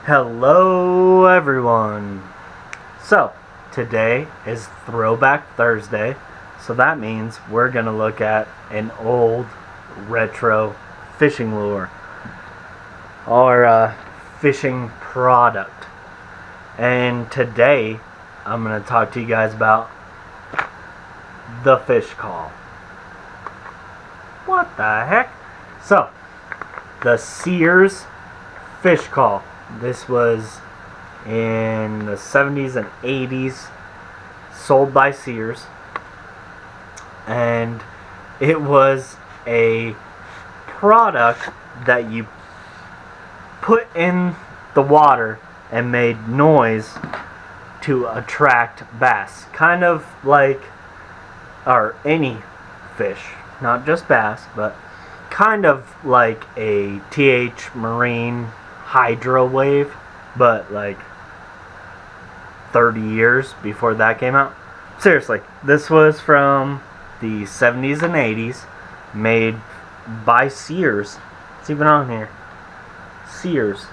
Hello everyone. So today is Throwback Thursday, so that means we're gonna look at an old retro fishing lure or fishing product. And today I'm gonna talk to you guys about the fishcall. What the heck? So the Sears fishcall. This was in the 70s and 80s, sold by Sears, and it was a product that you put in the water and made noise to attract bass, kind of like, or any fish, not just bass, but kind of like a TH Marine HYDROWAVE, but like 30 years before that came out. Seriously, this was from the 70s and 80s, made by Sears. It's even on here. Sears.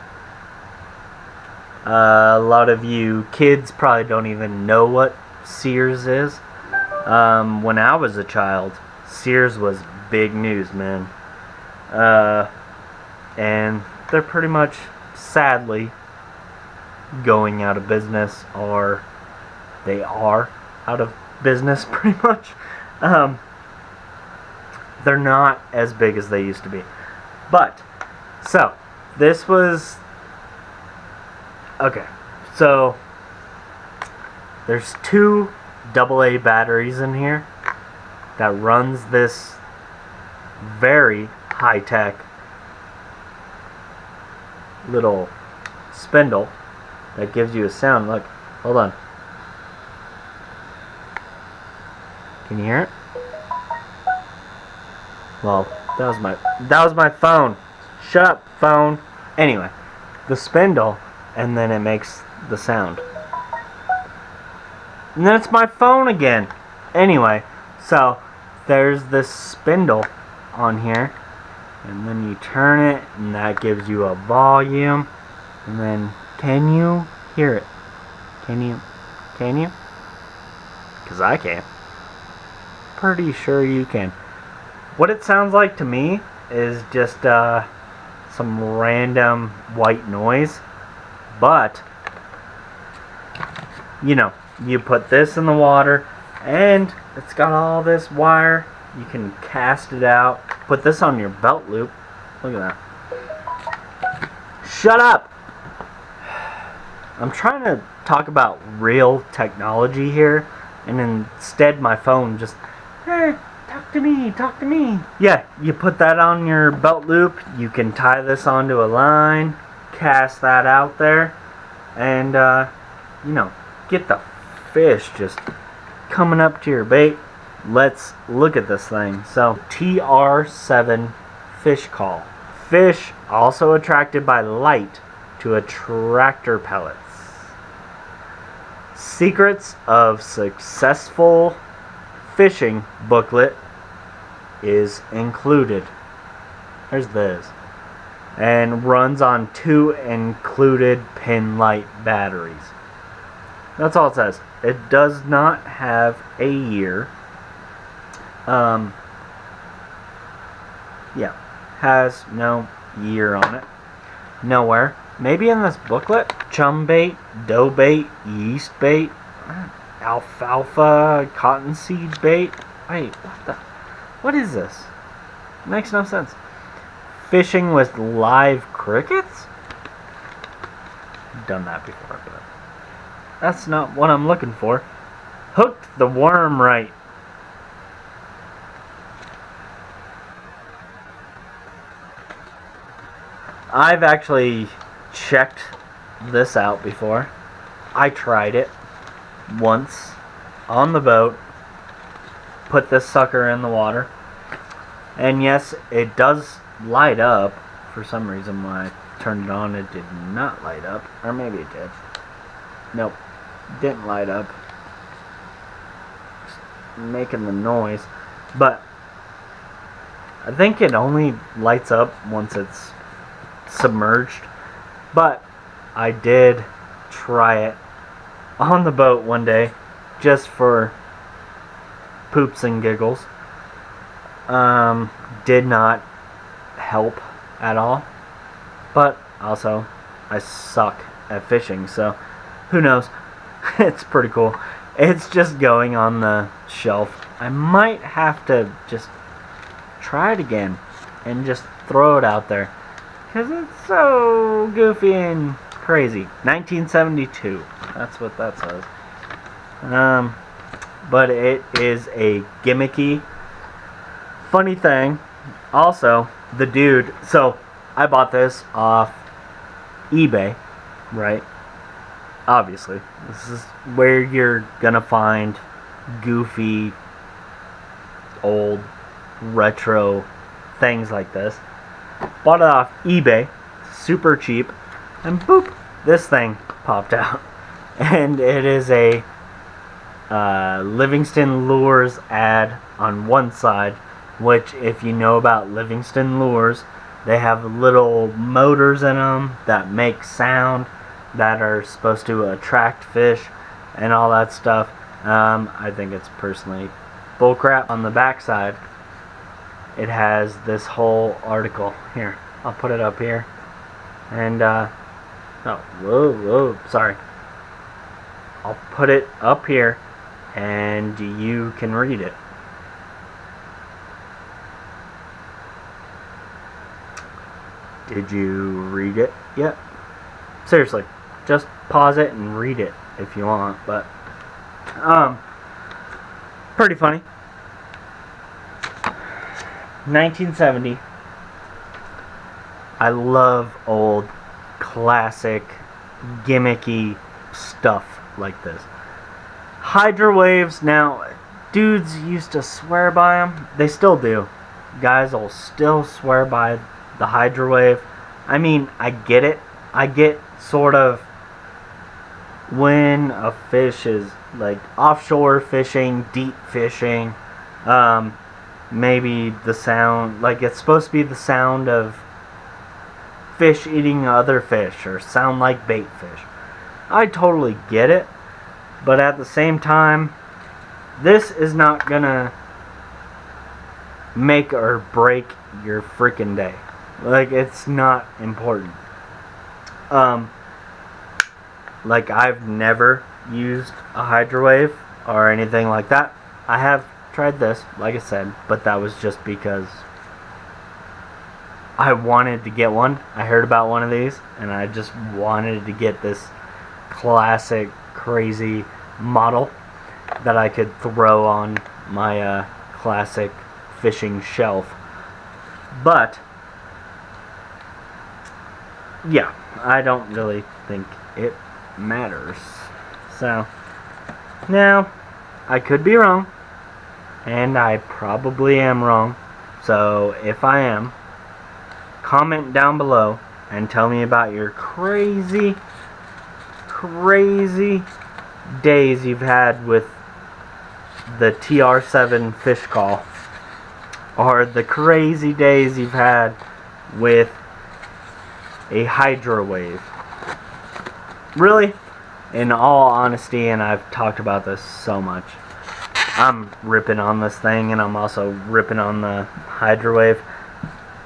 A lot of you kids probably don't even know what Sears is. When I was a child, Sears was big news, man. And they're pretty much, sadly, going out of business, or they are out of business pretty much. They're not as big as they used to be. But, so, this was, okay, so, there's two AA batteries in here that runs this very high-tech little spindle that gives you a sound. Look, hold on. Can you hear it? Well, that was my phone. Shut up, phone. Anyway, the spindle, and then it makes the sound. And then it's my phone again. Anyway, so there's this spindle on here, and then you turn it, and that gives you a volume. And then, can you hear it? Can you? Because I can. Pretty sure you can. What it sounds like to me is just some random white noise. But, you know, you put this in the water, and it's got all this wire. You can cast it out. Put this on your belt loop. Look at that. Shut up! I'm trying to talk about real technology here, and instead my phone just, hey, talk to me. Yeah, you put that on your belt loop. You can tie this onto a line, cast that out there, and, you know, get the fish just coming up to your bait. Let's look at this thing. So, TR7 fish call. Fish also attracted by light to attractor pellets. Secrets of Successful Fishing booklet is included. There's this. And runs on 2 included pin light batteries. That's all it says. It does not have a year. Yeah, has no year on it. Nowhere. Maybe in this booklet. Chum bait, dough bait, yeast bait, alfalfa, cottonseed bait. Wait, what is this? It makes no sense. Fishing with live crickets? I've done that before, but that's not what I'm looking for. Hooked the worm right. I've actually checked this out before. I tried it once on the boat. Put this sucker in the water. And yes, it does light up. For some reason when I turned it on, it did not light up. Or maybe it did. Nope. Didn't light up. Just making the noise. But I think it only lights up once it's submerged. But I did try it on the boat one day, just for poops and giggles. Did not help at all. But also, I suck at fishing, so who knows? It's pretty cool. It's just going on the shelf. I might have to just try it again and just throw it out there, because it's so goofy and crazy. 1972. That's what that says. But it is a gimmicky, funny thing. Also, the dude, so I bought this off eBay, right? Obviously, this is where you're gonna find goofy, old, retro things like this. Bought it off eBay, super cheap, and boop, this thing popped out. And it is a Livingston Lures ad on one side, which, if you know about Livingston Lures, they have little motors in them that make sound, that are supposed to attract fish and all that stuff. I think it's personally bullcrap. On the back side, it has this whole article. Here, I'll put it up here. And, oh, whoa, sorry. I'll put it up here, and you can read it. Did you read it yet? Seriously, just pause it and read it if you want, but pretty funny. 1970. I love old, classic, gimmicky stuff like this. Hydrowaves, now, dudes used to swear by them. They still do. Guys will still swear by the hydrowave. I mean, I get it. I get sort of when a fish is like offshore fishing, deep fishing, maybe the sound, like it's supposed to be the sound of fish eating other fish, or sound like bait fish. I totally get it, but at the same time, this is not gonna make or break your freaking day. Like, it's not important. Like, I've never used a hydrowave or anything like that. I have tried this, like I said, but that was just because I wanted to get one. I heard about one of these, and I just wanted to get this classic, crazy model that I could throw on my classic fishing shelf. But yeah, I don't really think it matters. So, now, I could be wrong, and I probably am wrong. So, if I am, comment down below and tell me about your crazy days you've had with the TR7 fish call, or the crazy days you've had with a hydrowave. Really, in all honesty, and I've talked about this so much, I'm ripping on this thing, and I'm also ripping on the hydrowave.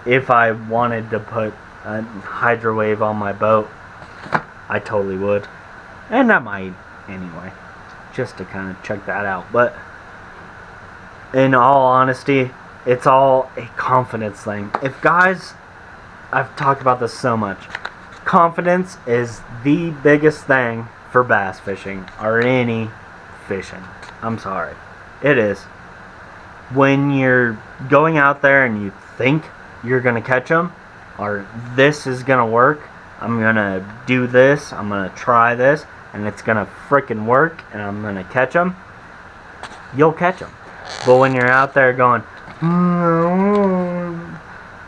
If I wanted to put a hydrowave on my boat, I totally would. And I might anyway, just to kind of check that out. But in all honesty, it's all a confidence thing. If guys, I've talked about this so much, confidence is the biggest thing for bass fishing, or any fishing. I'm sorry, it is. When you're going out there and you think you're gonna catch them, or this is gonna work, I'm gonna do this, I'm gonna try this, and it's gonna frickin' work, and I'm gonna catch them, you'll catch them. But when you're out there going,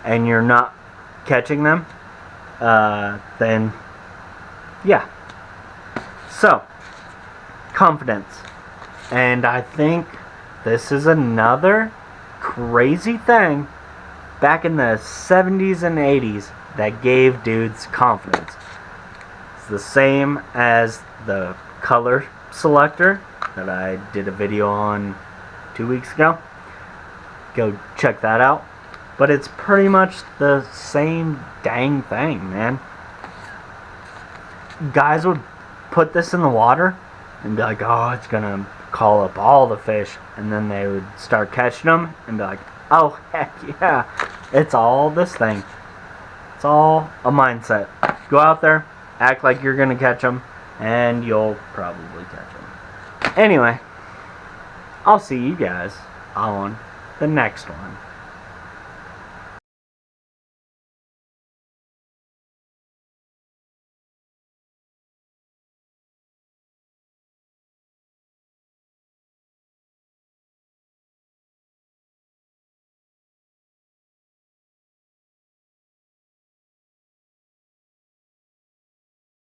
and you're not catching them, then yeah. So, confidence. And I think this is another crazy thing back in the 70s and 80s that gave dudes confidence. the same as the color selector that I did a video on 2 weeks ago. Go check that out. But it's pretty much the same dang thing, man. Guys would put this in the water and be like, oh, it's gonna call up all the fish, and then they would start catching them and be like, oh, heck yeah, it's all this thing. It's all a mindset. Go out there, act like you're gonna catch them, and you'll probably catch them. Anyway, I'll see you guys on the next one.